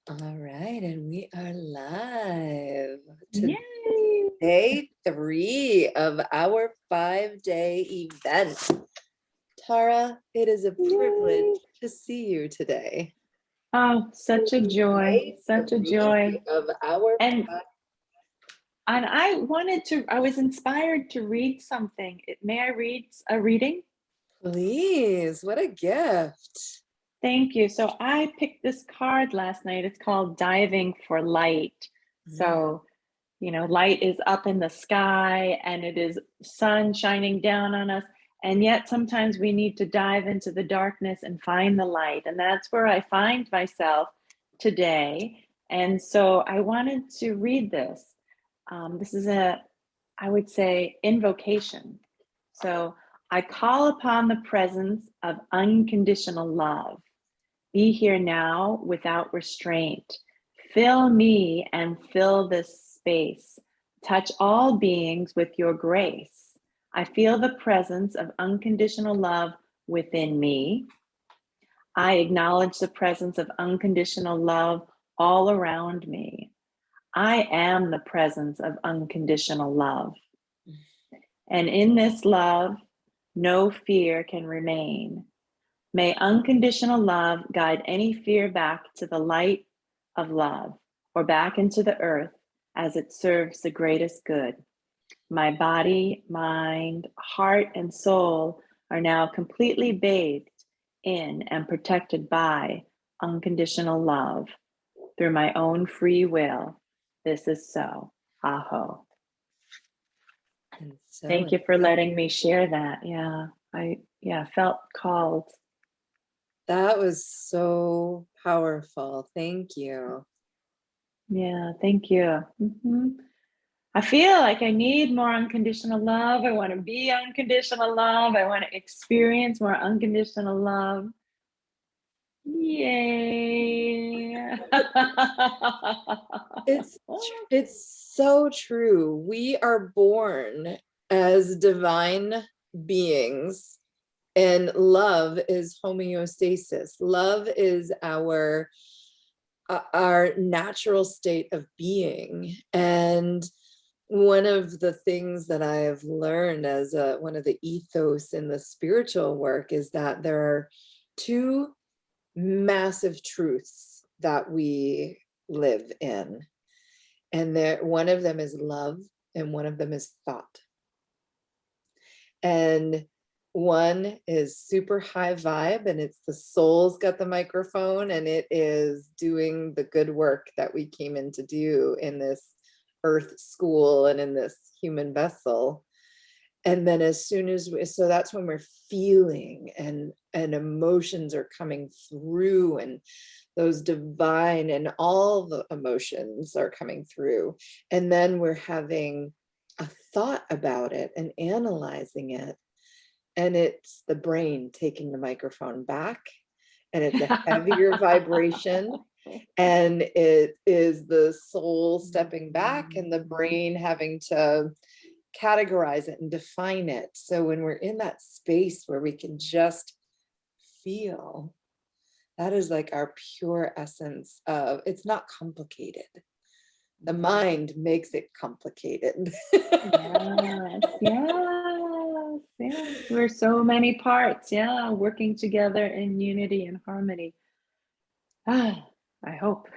All right, and we are live to Yay! day 3 of our 5-day event. Tara, it is a privilege Yay! to see you today. Oh, such a joy, Day such a 3 joy. of our And I was inspired to read something. May I read a reading? Please, what a gift. Thank you. So I picked this card last night. It's called Diving for Light. So, light is up in the sky and it is sun shining down on us. And yet sometimes we need to dive into the darkness and find the light. And that's where I find myself today. And so I wanted to read this. This is I would say, invocation. So I call upon the presence of unconditional love. Be here now without restraint. Fill me and fill this space. Touch all beings with your grace. I feel the presence of unconditional love within me. I acknowledge the presence of unconditional love all around me. I am the presence of unconditional love. And in this love, no fear can remain. May unconditional love guide any fear back to the light of love or back into the earth as it serves the greatest good. My body, mind, heart, and soul are now completely bathed in and protected by unconditional love through my own free will. This is so. Aho. And so Thank you for letting me share that. Yeah, I felt called. that was so powerful. Thank you. Yeah, thank you. I feel like I need more unconditional love. I want to be unconditional love. I want to experience more unconditional love. Yay. It's so true. We are born as divine beings, and love is homeostasis. Love is our natural state of being. And one of the things that I have learned as one of the ethos in the spiritual work is that there are two massive truths that we live in. And one of them is love and one of them is thought. And one is super high vibe, and it's the soul's got the microphone and it is doing the good work that we came in to do in this earth school and in this human vessel. And then as soon as so that's when we're feeling and emotions are coming through, and those divine and all the emotions are coming through. And then we're having a thought about it and analyzing it. And it's the brain taking the microphone back, and it's a heavier vibration. And it is the soul stepping back and the brain having to categorize it and define it. So when we're in that space where we can just feel, that is like our pure essence of, it's not complicated. The mind makes it complicated. Yes, yes, yes. We're so many parts, yeah, working together in unity and harmony. Ah, I hope.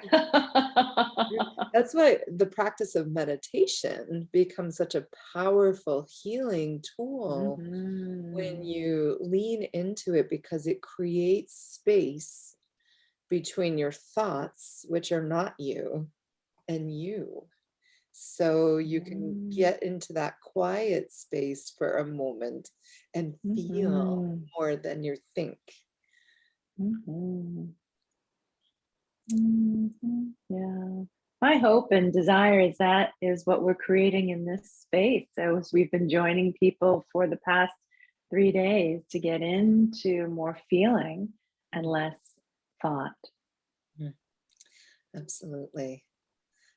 That's why the practice of meditation becomes such a powerful healing tool when you lean into it, because it creates space between your thoughts, which are not you, and you. So you can get into that quiet space for a moment and feel more than you think. Yeah. My hope and desire is what we're creating in this space. So as we've been joining people for the past 3 days to get into more feeling and less thought. Absolutely.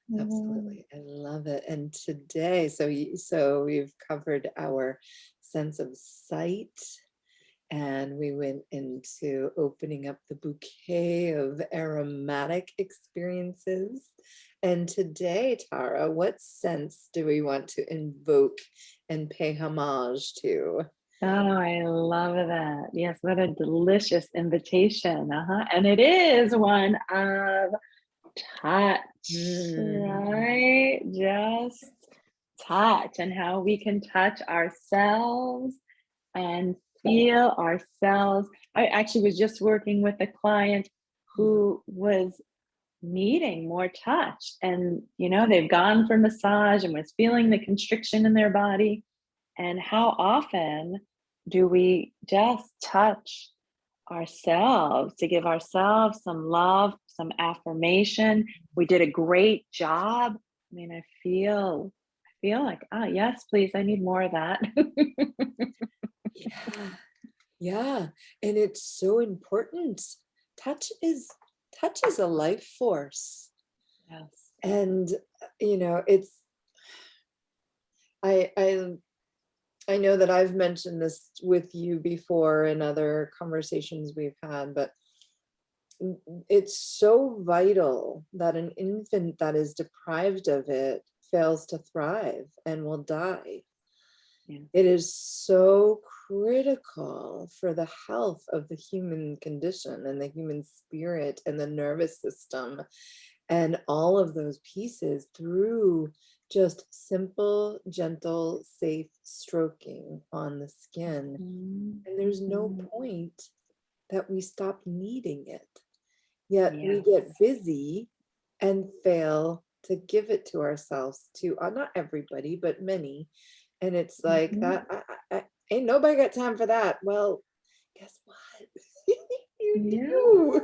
Yeah. Absolutely. I love it. And today, so we've covered our sense of sight and we went into opening up the bouquet of aromatic experiences. And today, Tara, what sense do we want to invoke and pay homage to? Oh, I love that. Yes, what a delicious invitation. And it is one of touch, right? Just touch, and how we can touch ourselves and feel ourselves. I actually was just working with a client who was needing more touch, and they've gone for massage and was feeling the constriction in their body. And how often do we just touch ourselves to give ourselves some love, some affirmation? We did a great job. I mean, I feel like, yes, please, I need more of that. Yeah, yeah, and it's so important. Touch is a life force, Yes. and it's I know that I've mentioned this with you before in other conversations we've had, but it's so vital that an infant that is deprived of it fails to thrive and will die. Yeah. It is so critical for the health of the human condition and the human spirit and the nervous system and all of those pieces through just simple, gentle, safe stroking on the skin. And there's no point that we stop needing it. Yet we get Yes. busy and fail to give it to ourselves, to not everybody, but many. And it's like that, I ain't nobody got time for that. Well, guess what? You do.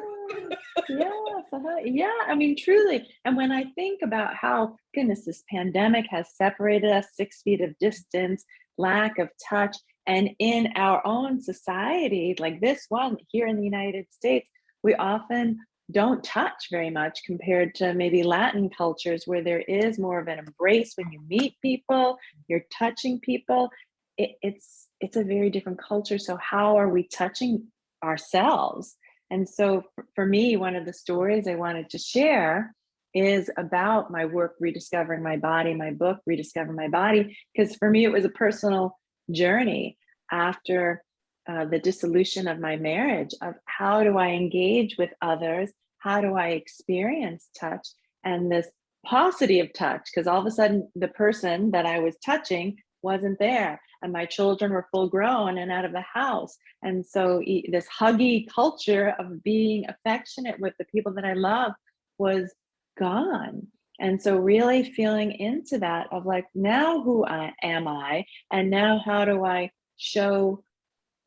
Yes. Yeah. I mean, truly. And when I think about how, goodness, this pandemic has separated us, 6 feet of distance, lack of touch, and in our own society, like this one here in the United States, we often don't touch very much compared to maybe Latin cultures where there is more of an embrace when you meet people, you're touching people. It's a very different culture. So how are we touching ourselves? And so for me, one of the stories I wanted to share is about my work, Rediscovering My Body, my book, Rediscover My Body, because for me, it was a personal journey after the dissolution of my marriage of how do I engage with others? How do I experience touch and this paucity of touch? Because all of a sudden, the person that I was touching wasn't there, and my children were full grown and out of the house. And so this huggy culture of being affectionate with the people that I love was gone. And so really feeling into that of like, now am I? And now how do I show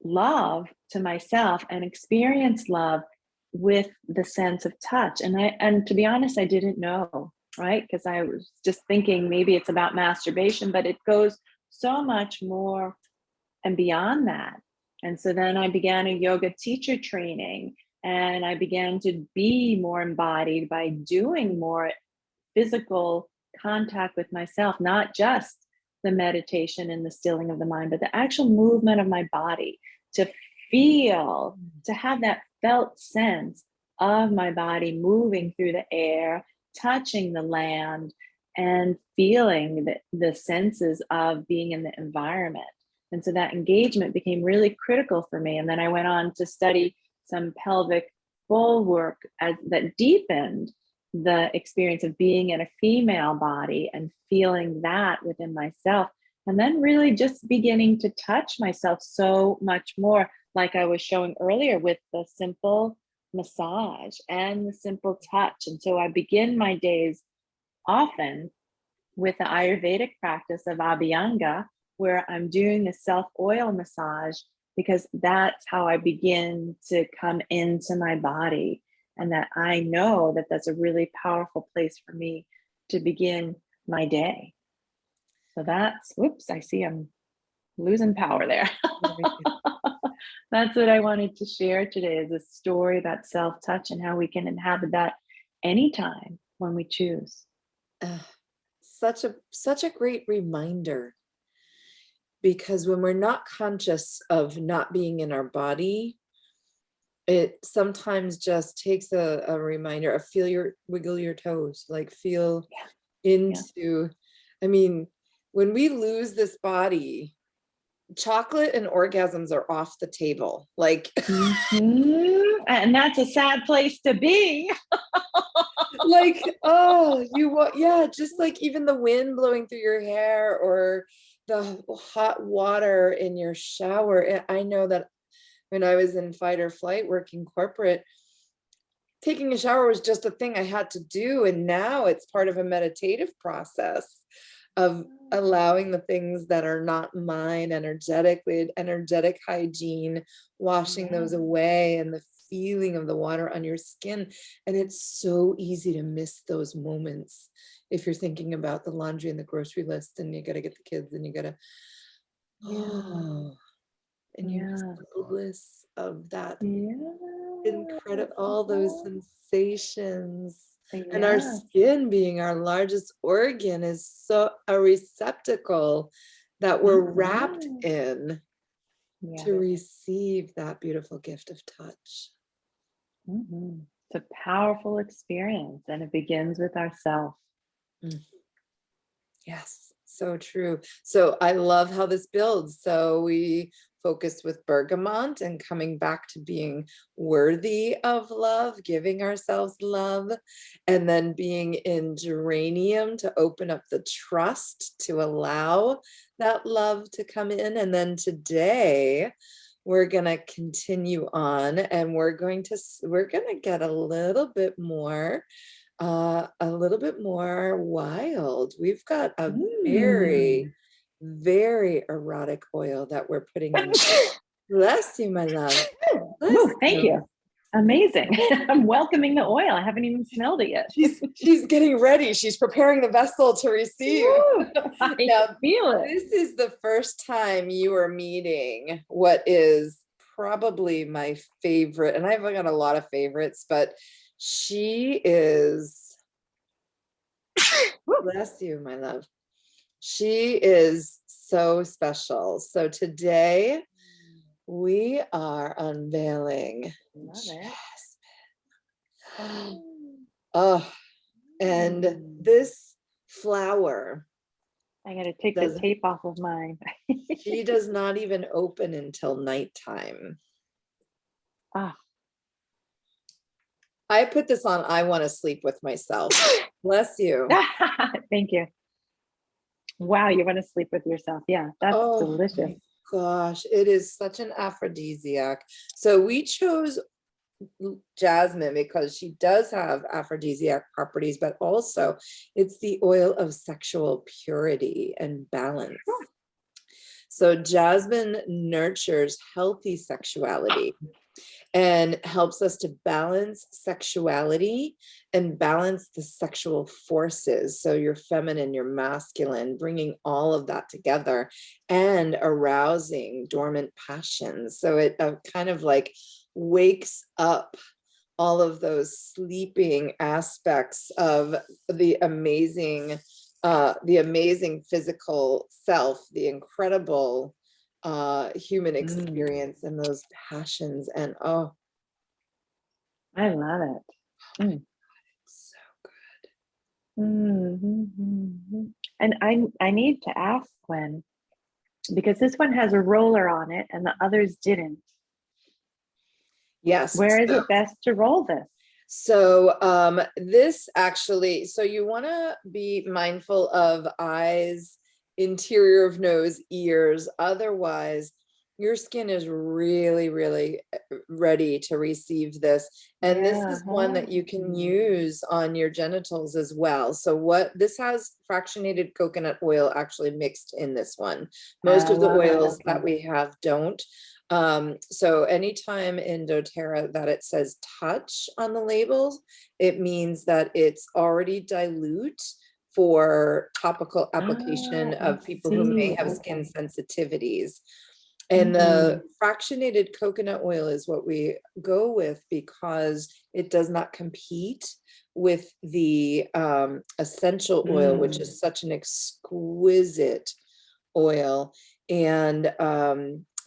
love to myself and experience love with the sense of touch? And to be honest, I didn't know, right? Because I was just thinking maybe it's about masturbation, but it goes so much more and beyond that. And so then I began a yoga teacher training, and I began to be more embodied by doing more physical contact with myself, not just the meditation and the stilling of the mind, but the actual movement of my body, to feel, to have that felt sense of my body moving through the air, touching the land, and feeling the senses of being in the environment. And so that engagement became really critical for me. And then I went on to study some pelvic bowl work that deepened the experience of being in a female body and feeling that within myself. And then really just beginning to touch myself so much more, like I was showing earlier with the simple massage and the simple touch. And so I begin my days often with the Ayurvedic practice of Abhyanga, where I'm doing the self-oil massage, because that's how I begin to come into my body. And that I know that that's a really powerful place for me to begin my day. So that's, whoops, I see I'm losing power there. That's what I wanted to share today, is a story about self-touch and how we can inhabit that anytime when we choose. Such a great reminder. because when we're not conscious of not being in our body, it sometimes just takes a reminder of wiggle your toes, like feel into, I mean, when we lose this body, chocolate and orgasms are off the table. Like, and that's a sad place to be. like, oh, yeah, just like even the wind blowing through your hair or the hot water in your shower. I know that when I was in fight or flight working corporate, taking a shower was just a thing I had to do. And now it's part of a meditative process of allowing the things that are not mine energetic hygiene, washing those away, and the feeling of the water on your skin. And it's so easy to miss those moments if you're thinking about the laundry and the grocery list and you got to get the kids and you got to, and you miss the bliss of that incredible, all those sensations. And our skin, being our largest organ, is so a receptacle that we're wrapped in to receive that beautiful gift of touch. It's a powerful experience, and it begins with ourselves. Yes, so true. So I love how this builds. So we focused with bergamot and coming back to being worthy of love, giving ourselves love, and then being in geranium to open up the trust to allow that love to come in. And then today we're going to continue on, and we're going to get a little bit more wild. We've got a very, very erotic oil that we're putting in. Bless you, my love. Thank you. Amazing. I'm welcoming the oil. I haven't even smelled it yet. She's getting ready. She's preparing the vessel to receive. I feel it. This is the first time you are meeting what is probably my favorite, and I've got a lot of favorites, but she is, bless you, my love. She is so special. So today we are unveiling Jasmine. Oh, and this flower, I gotta take the tape off of mine. She does not even open until nighttime. I put this on. I want to sleep with myself. Bless you. Thank you. Wow, you want to sleep with yourself. Yeah, that's delicious. Gosh, it is such an aphrodisiac. So we chose Jasmine because she does have aphrodisiac properties, but also it's the oil of sexual purity and balance. So Jasmine nurtures healthy sexuality and helps us to balance sexuality and balance the sexual forces. So your feminine, your masculine, bringing all of that together and arousing dormant passions. So it kind of like wakes up all of those sleeping aspects of the amazing physical self, the incredible human experience, and those passions. And I love it. It's so good. And I need to ask Gwen, because this one has a roller on it and the others didn't. Yes. Where is it best to roll this? So this actually, so you want to be mindful of eyes, interior of nose, ears. Otherwise, your skin is really, really ready to receive this. And this is one that you can use on your genitals as well. So what this has fractionated coconut oil actually mixed in this one. Most of the oils that we have don't. So anytime in doTERRA that it says touch on the labels, it means that it's already dilute for topical application of people who may have skin sensitivities. And the fractionated coconut oil is what we go with because it does not compete with the essential oil, which is such an exquisite oil. And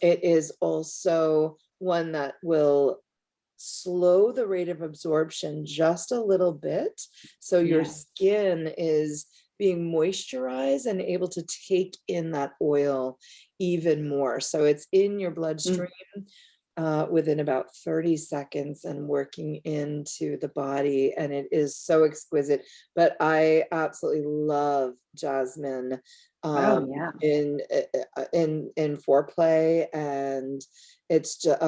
it is also one that will slow the rate of absorption just a little bit. So your Yes. skin is being moisturized and able to take in that oil even more. So it's in your bloodstream within about 30 seconds and working into the body. And it is so exquisite. But I absolutely love Jasmine Oh yeah. in foreplay, and it's just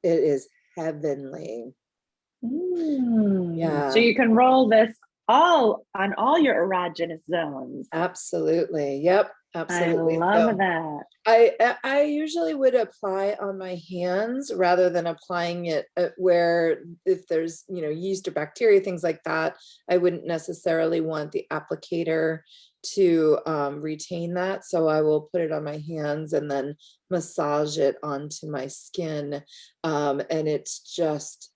it is heavenly. So Yeah, you can roll this all on all your erogenous zones. absolutely. Yep, I absolutely. love So that. I usually would apply on my hands rather than applying it where, if there's, yeast or bacteria, things like that, I wouldn't necessarily want the applicator to retain that. So I will put it on my hands and then massage it onto my skin. And it's just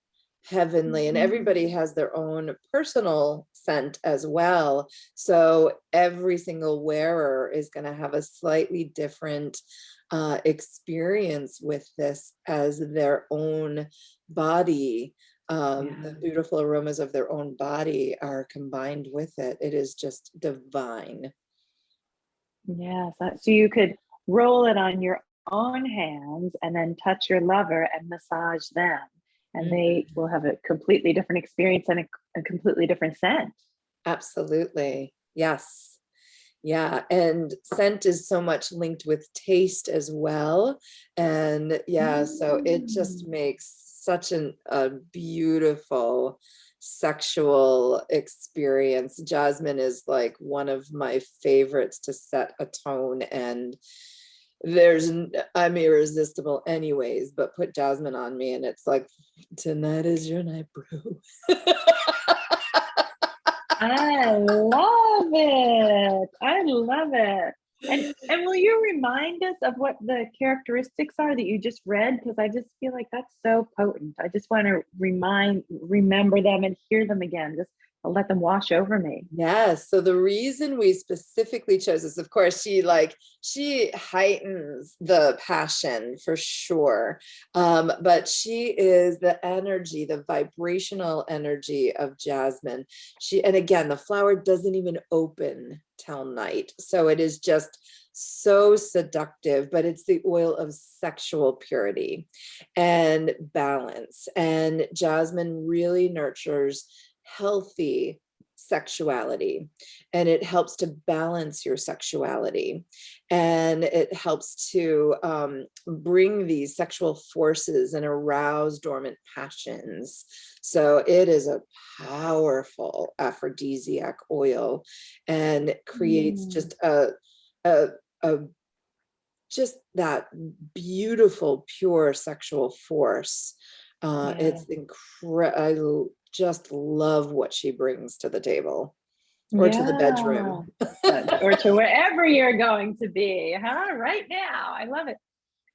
heavenly. And everybody has their own personal scent as well. So every single wearer is going to have a slightly different experience with this as their own body. The beautiful aromas of their own body are combined with it. It is just divine. Yes. So you could roll it on your own hands and then touch your lover and massage them. And they will have a completely different experience and a completely different scent. Absolutely. Yes. Yeah. And scent is so much linked with taste as well. And yeah, so it just makes such a beautiful sexual experience. Jasmine is like one of my favorites to set a tone, and I'm irresistible anyways, but put Jasmine on me and it's like, tonight is your night, bro. I love it. I love it. And will you remind us of what the characteristics are that you just read? Because I just feel like that's so potent. I just want to remember them and hear them again. Just I'll let them wash over me. Yes. So the reason we specifically chose this, of course, she heightens the passion for sure. But she is the energy, the vibrational energy of Jasmine. And again, the flower doesn't even open till night. So it is just so seductive, but it's the oil of sexual purity and balance. And Jasmine really nurtures healthy sexuality, and it helps to balance your sexuality, and it helps to bring these sexual forces and arouse dormant passions. So it is a powerful aphrodisiac oil, and creates just a, a just that beautiful pure sexual force. It's incredible. I just love what she brings to the table or to the Yeah. bedroom. Or to wherever you're going to be, huh? Right now. I love it.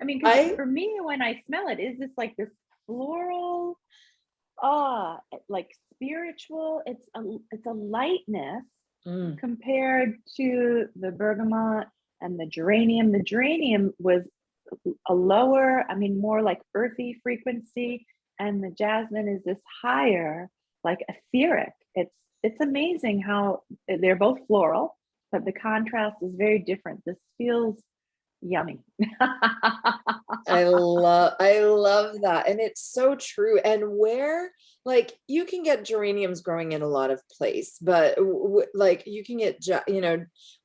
I mean, because I for me, when I smell it, is this like this floral, like spiritual? It's a lightness mm, compared to the bergamot and the geranium. The geranium was a lower, I mean, more like earthy frequency, and the jasmine is this higher, like etheric. It's amazing how they're both floral, but the contrast is very different. This feels yummy. I love that. And it's so true. And where, like, you can get geraniums growing in a lot of place, but like you can get,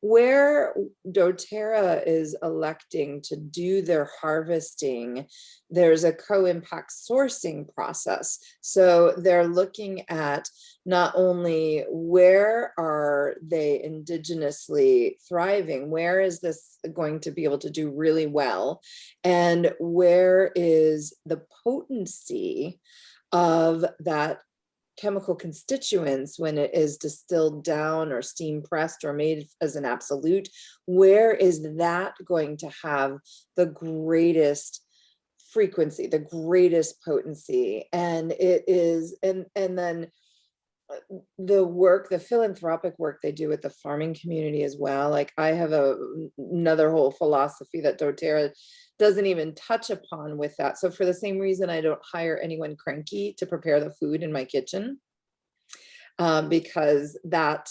where doTERRA is electing to do their harvesting, there's a co-impact sourcing process. So they're looking at not only where are they indigenously thriving, where is this going to be able to do really well, and where is the potency of that chemical constituents when it is distilled down or steam pressed or made as an absolute, where is that going to have the greatest frequency, the greatest potency? And it is, and then the philanthropic work they do with the farming community as well. Like I have another whole philosophy that doTERRA doesn't even touch upon with that. So for the same reason, I don't hire anyone cranky to prepare the food in my kitchen, because that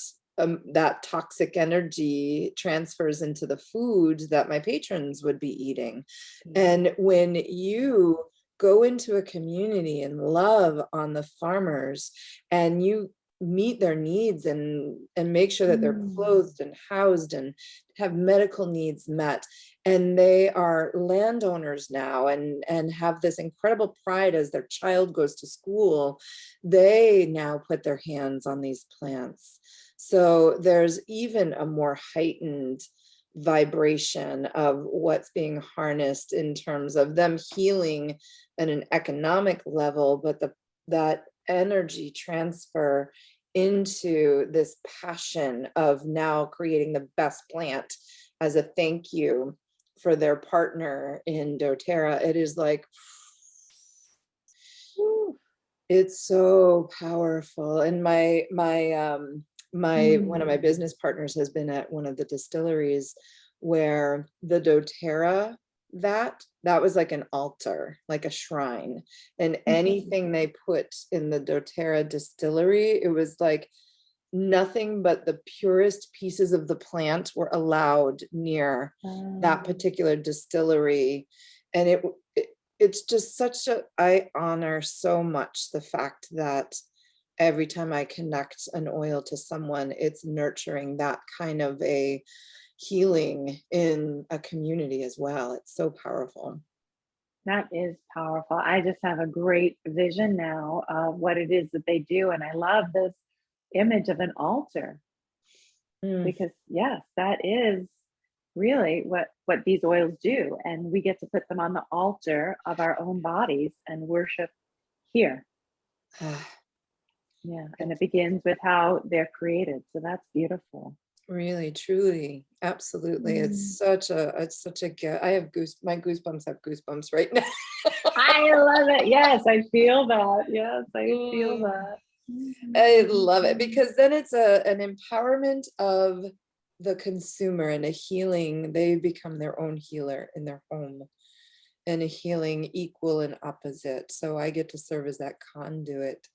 toxic energy transfers into the food that my patrons would be eating. And when you go into a community and love on the farmers and you meet their needs and make sure that they're clothed and housed and have medical needs met, and they are landowners now and have this incredible pride as their child goes to school, they now put their hands on these plants. So there's even a more heightened vibration of what's being harnessed in terms of them healing at an economic level, but that energy transfer into this passion of now creating the best plant as a thank you for their partner in doTERRA. It is like, it's so powerful. And one of my business partners has been at one of the distilleries where the doTERRA that was like an altar, like a shrine, and anything they put in the doTERRA distillery, it was like nothing but the purest pieces of the plant were allowed near that particular distillery. And it's just I honor so much the fact that every time I connect an oil to someone, it's nurturing that kind of a healing in a community as well. It's so powerful. That is powerful. I just have a great vision now of what it is that they do. And I love this image of an altar because yes, that is really what these oils do. And we get to put them on the altar of our own bodies and worship here. Yeah. And it begins with how they're created. So that's beautiful. Really, truly, absolutely. It's such a gift. My goosebumps have goosebumps right now. I love it. Yes, I feel that. Yes, I feel that. I love it because then it's an empowerment of the consumer and a healing. They become their own healer in their home, and a healing equal and opposite. So I get to serve as that conduit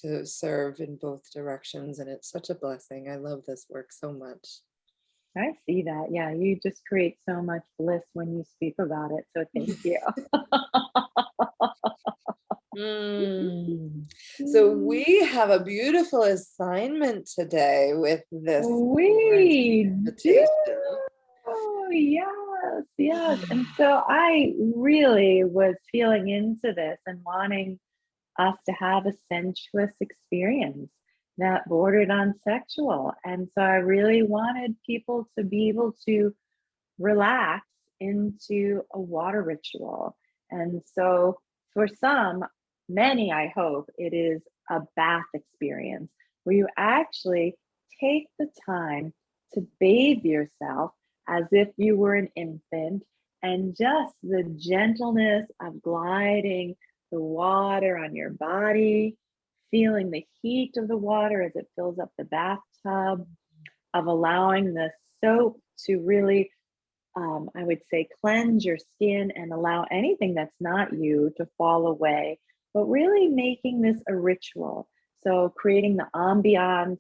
to serve in both directions. And it's such a blessing. I love this work so much. I see that. Yeah, you just create so much bliss when you speak about it. So thank you. So we have a beautiful assignment today with this We invitation. do. Yes, yes. And so I really was feeling into this and wanting us to have a sensuous experience that bordered on sexual. And so I really wanted people to be able to relax into a water ritual. And so for many, I hope, it is a bath experience where you actually take the time to bathe yourself as if you were an infant, and just the gentleness of gliding the water on your body, feeling the heat of the water as it fills up the bathtub, of allowing the soap to really, I would say, cleanse your skin and allow anything that's not you to fall away, but really making this a ritual. So creating the ambiance,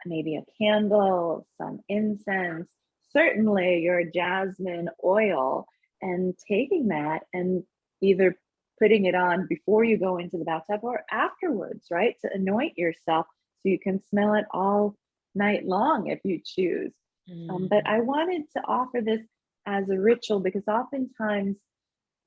maybe a candle, some incense, certainly your jasmine oil, and taking that and either putting it on before you go into the bathtub or afterwards, right? To anoint yourself so you can smell it all night long if you choose. But I wanted to offer this as a ritual because oftentimes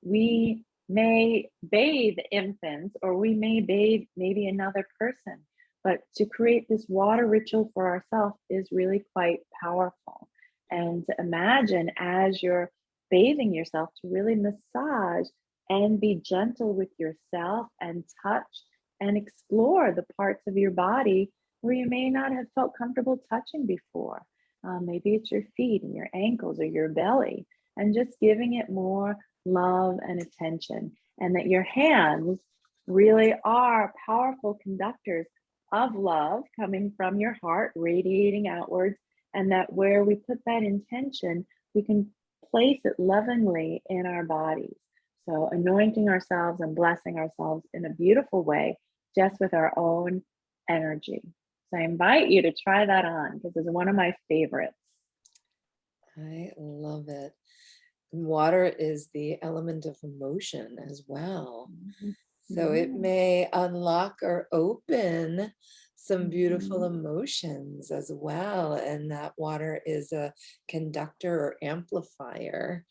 we may bathe infants or we may bathe maybe another person, but to create this water ritual for ourselves is really quite powerful. And to imagine as you're bathing yourself to really massage and be gentle with yourself and touch and explore the parts of your body where you may not have felt comfortable touching before. Maybe it's your feet and your ankles or your belly, and just giving it more love and attention. And that your hands really are powerful conductors of love coming from your heart, radiating outwards, and that where we put that intention, we can place it lovingly in our bodies. So, anointing ourselves and blessing ourselves in a beautiful way, just with our own energy. So, I invite you to try that on because it's one of my favorites. I love it. Water is the element of emotion as well. Mhm. So it Yeah. may unlock or open some beautiful Mhm. emotions as well. And that water is a conductor or amplifier.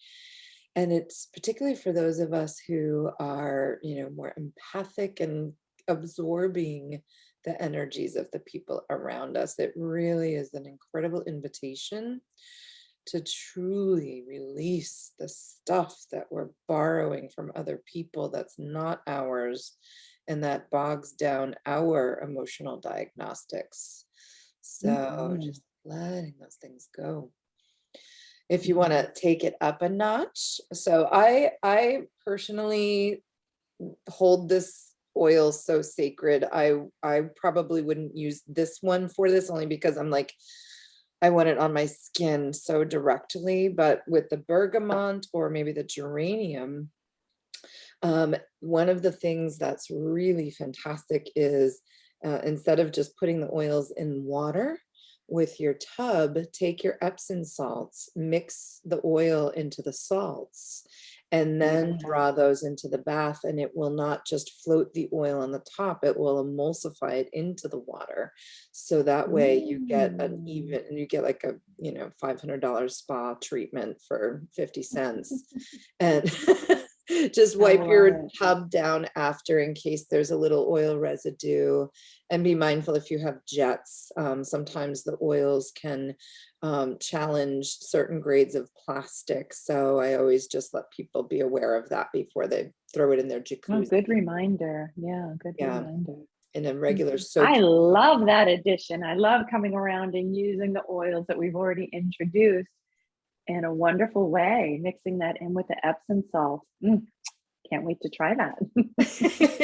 And it's particularly for those of us who are, more empathic and absorbing the energies of the people around us. It really is an incredible invitation to truly release the stuff that we're borrowing from other people that's not ours and that bogs down our emotional diagnostics. So Mhm. just letting those things go. If you want Mhm. to take it up a notch. So I personally hold this oil so sacred. I probably wouldn't use this one for this only because I'm like, I want it on my skin so directly, but with the bergamot or maybe the geranium, one of the things that's really fantastic is instead of just putting the oils in water with your tub, take your Epsom salts, mix the oil into the salts, and then Okay. draw those into the bath. And it will not just float the oil on the top, it will emulsify it into the water. So that way Mm. you get like a, $500 spa treatment for 50 cents. And just I wipe love your it. tub down after in case there's a little oil residue, and be mindful if you have jets. Sometimes the oils can challenge certain grades of plastic. So I always just let people be aware of that before they throw it in their Oh, jacuzzi. good reminder. Yeah, good Yeah, reminder. in a regular Mhm. I soap. love that addition. I love coming around and using the oils that we've already introduced in a wonderful way, mixing that in with the Epsom salt. Can't wait to try that.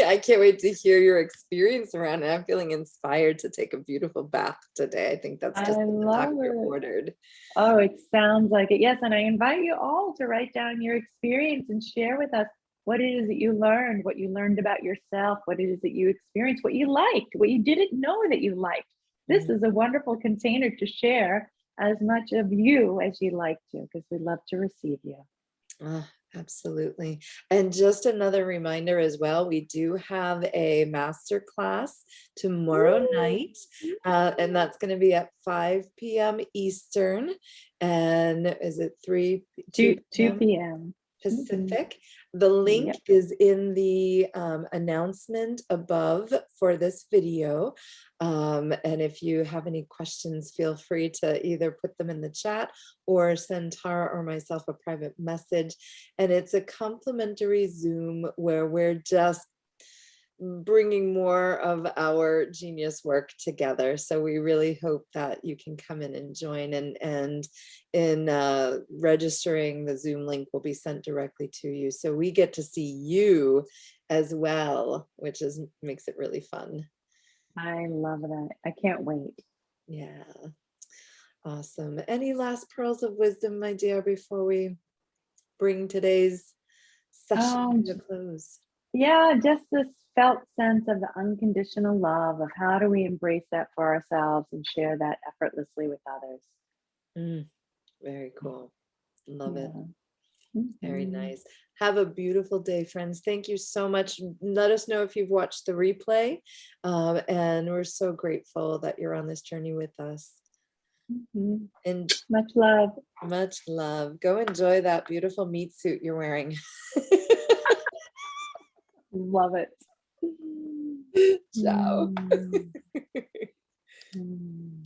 I can't wait to hear your experience around it. I'm feeling inspired to take a beautiful bath today. I think that's just I in the back love of your it. ordered. Oh, it sounds like it. Yes, and I invite you all to write down your experience and share with us what it is that you learned, what you learned about yourself, what it is that you experienced, what you liked, what you didn't know that you liked. This Mm. is a wonderful container to share as much of you as you like to, because we love to receive you. Ah, absolutely. And just another reminder as well, we do have a master class tomorrow Woo! night, and that's going to be at 5 p.m. Eastern. And is it 2 2 p.m. p.m. Mhm. Pacific? The link Yep. is in the announcement above for this video. And if you have any questions, feel free to either put them in the chat or send Tara or myself a private message. And it's a complimentary Zoom where we're just bringing more of our genius work together. So we really hope that you can come in and join, and in registering, the Zoom link will be sent directly to you. So we get to see you as well, which makes it really fun. I love that. I can't wait. Yeah, awesome. Any last pearls of wisdom, my dear, before we bring today's session Um, to a close? Yeah, just this felt sense of the unconditional love of how do we embrace that for ourselves and share that effortlessly with others. Mm, very cool. Love it. Yeah. Very Mhm. nice. Have a beautiful day, friends. Thank you so much. Let us know if you've watched the replay. And we're so grateful that you're on this journey with us. Mhm. And Much love. much love. Go enjoy that beautiful meat suit you're wearing. Love it. Ciao. Mm. Mm.